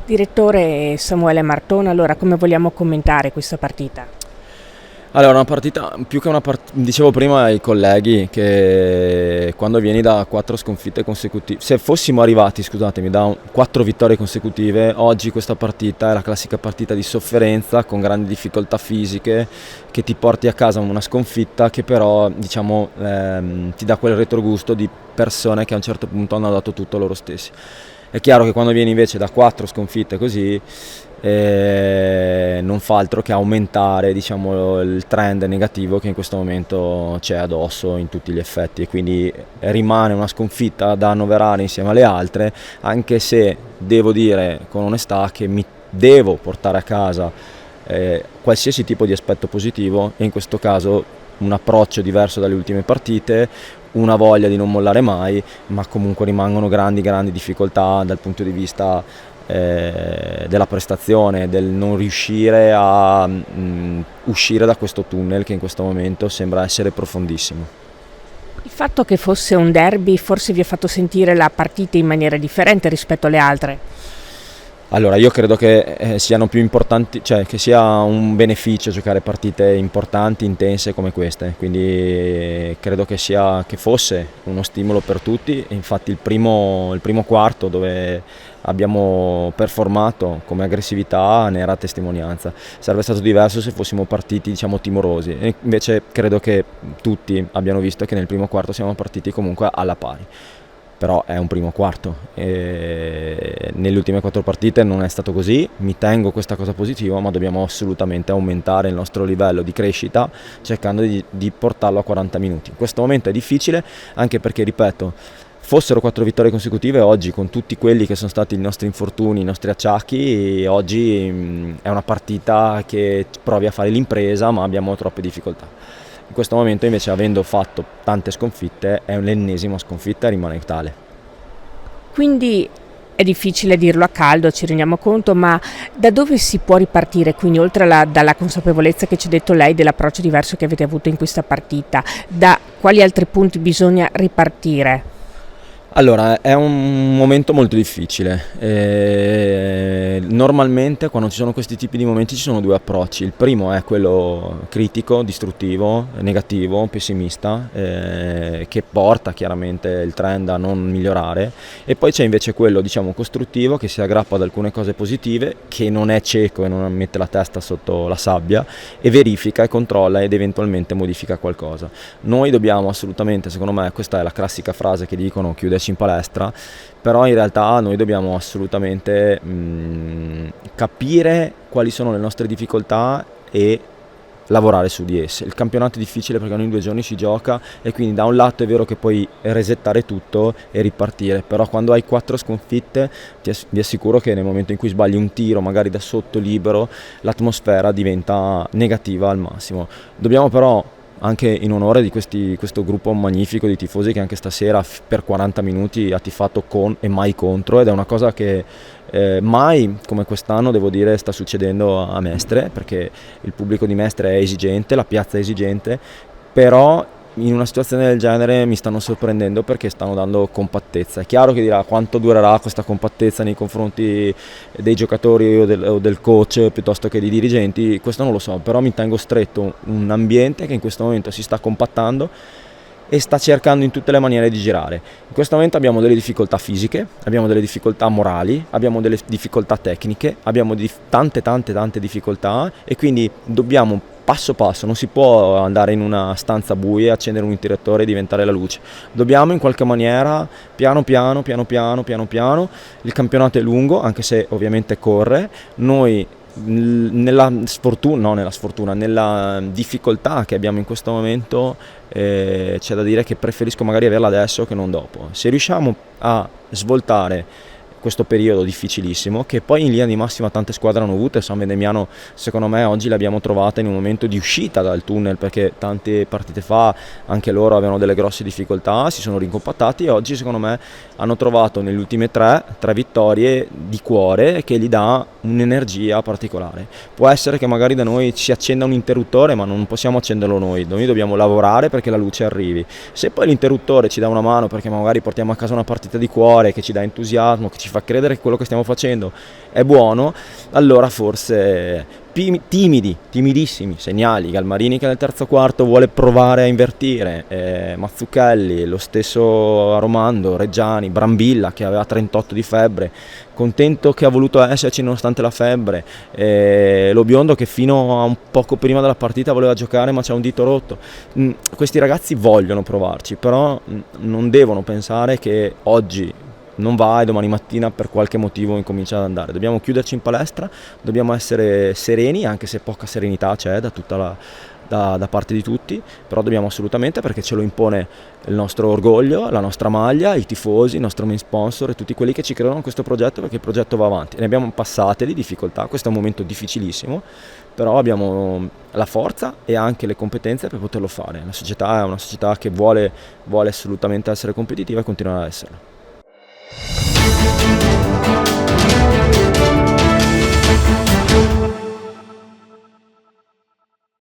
Direttore Samuele Martone, allora come vogliamo commentare questa partita? Allora, una partita, più che una partita, dicevo prima ai colleghi che quando vieni da 4 sconfitte consecutive, se fossimo arrivati, scusatemi, da 4 vittorie consecutive, oggi questa partita è la classica partita di sofferenza con grandi difficoltà fisiche che ti porti a casa una sconfitta che però, diciamo, ti dà quel retrogusto di persone che a un certo punto hanno dato tutto loro stessi. È chiaro che quando vieni invece da 4 sconfitte così non fa altro che aumentare, diciamo, il trend negativo che in questo momento c'è addosso in tutti gli effetti, e quindi rimane una sconfitta da annoverare insieme alle altre, anche se devo dire con onestà che mi devo portare a casa qualsiasi tipo di aspetto positivo, e in questo caso un approccio diverso dalle ultime partite, una voglia di non mollare mai, ma comunque rimangono grandi difficoltà dal punto di vista della prestazione, del non riuscire a uscire da questo tunnel che in questo momento sembra essere profondissimo. Il fatto che fosse un derby forse vi ha fatto sentire la partita in maniera differente rispetto alle altre? Allora, io credo che siano più importanti, cioè che sia un beneficio giocare partite importanti, intense come queste, quindi credo che fosse uno stimolo per tutti. Infatti il primo quarto, dove abbiamo performato come aggressività, ne era testimonianza. Sarebbe stato diverso se fossimo partiti, diciamo, timorosi, e invece credo che tutti abbiano visto che nel primo quarto siamo partiti comunque alla pari. Però è un primo quarto e nelle ultime 4 partite non è stato così. Mi tengo questa cosa positiva, ma dobbiamo assolutamente aumentare il nostro livello di crescita cercando di portarlo a 40 minuti. In questo momento è difficile, anche perché, ripeto, fossero 4 vittorie consecutive oggi, con tutti quelli che sono stati i nostri infortuni, i nostri acciacchi, oggi è una partita che provi a fare l'impresa, ma abbiamo troppe difficoltà. In questo momento invece, avendo fatto tante sconfitte, è l'ennesima sconfitta e rimane tale. Quindi è difficile dirlo a caldo, ci rendiamo conto, ma da dove si può ripartire? Quindi oltre dalla consapevolezza che ci ha detto lei dell'approccio diverso che avete avuto in questa partita, da quali altri punti bisogna ripartire? Allora, è un momento molto difficile. Normalmente quando ci sono questi tipi di momenti ci sono 2 approcci. Il primo è quello critico, distruttivo, negativo, pessimista, che porta chiaramente il trend a non migliorare, e poi c'è invece quello, diciamo, costruttivo, che si aggrappa ad alcune cose positive, che non è cieco e non mette la testa sotto la sabbia, e verifica e controlla ed eventualmente modifica qualcosa. Noi dobbiamo assolutamente, secondo me, questa è la classica frase che dicono chiuderci in palestra, però in realtà noi dobbiamo assolutamente capire quali sono le nostre difficoltà e lavorare su di esse. Il campionato è difficile perché ogni 2 giorni si gioca, e quindi da un lato è vero che puoi resettare tutto e ripartire, però quando hai 4 sconfitte vi assicuro che nel momento in cui sbagli un tiro, magari da sotto libero, l'atmosfera diventa negativa al massimo. Dobbiamo però, anche in onore di questo gruppo magnifico di tifosi che anche stasera per 40 minuti ha tifato con e mai contro, ed è una cosa che mai come quest'anno, devo dire, sta succedendo a Mestre, perché il pubblico di Mestre è esigente, la piazza è esigente, però in una situazione del genere mi stanno sorprendendo perché stanno dando compattezza. È chiaro che dirà quanto durerà questa compattezza nei confronti dei giocatori o del coach piuttosto che dei dirigenti, questo non lo so, però mi tengo stretto un ambiente che in questo momento si sta compattando e sta cercando in tutte le maniere di girare. In questo momento abbiamo delle difficoltà fisiche, abbiamo delle difficoltà morali, abbiamo delle difficoltà tecniche, abbiamo tante difficoltà, e quindi dobbiamo passo passo, non si può andare in una stanza buia, accendere un interruttore e diventare la luce. Dobbiamo in qualche maniera piano piano, il campionato è lungo, anche se ovviamente corre. Noi nella difficoltà che abbiamo in questo momento, c'è da dire che preferisco magari averla adesso che non dopo. Se riusciamo a svoltare questo periodo difficilissimo, che poi in linea di massima tante squadre hanno avuto. San Vendemiano secondo me oggi l'abbiamo trovata in un momento di uscita dal tunnel, perché tante partite fa anche loro avevano delle grosse difficoltà, si sono rincompattati e oggi secondo me hanno trovato nelle ultime tre vittorie di cuore che gli dà un'energia particolare. Può essere che magari da noi si accenda un interruttore, ma non possiamo accenderlo noi dobbiamo lavorare perché la luce arrivi. Se poi l'interruttore ci dà una mano perché magari portiamo a casa una partita di cuore che ci dà entusiasmo, che ci fa credere che quello che stiamo facendo è buono, allora forse timidissimi segnali. Galmarini che nel terzo quarto vuole provare a invertire, Mazzucchelli, lo stesso Aromando, Reggiani, Brambilla che aveva 38 di febbre, contento che ha voluto esserci nonostante la febbre, lo biondo che fino a un poco prima della partita voleva giocare ma c'ha un dito rotto. Questi ragazzi vogliono provarci, però non devono pensare che oggi non va e domani mattina per qualche motivo incomincia ad andare. Dobbiamo chiuderci in palestra, dobbiamo essere sereni, anche se poca serenità c'è da parte di tutti, però dobbiamo assolutamente, perché ce lo impone il nostro orgoglio, la nostra maglia, i tifosi, il nostro main sponsor e tutti quelli che ci credono in questo progetto, perché il progetto va avanti. Ne abbiamo passate di difficoltà, questo è un momento difficilissimo, però abbiamo la forza e anche le competenze per poterlo fare. La società è una società che vuole assolutamente essere competitiva e continuare ad esserlo.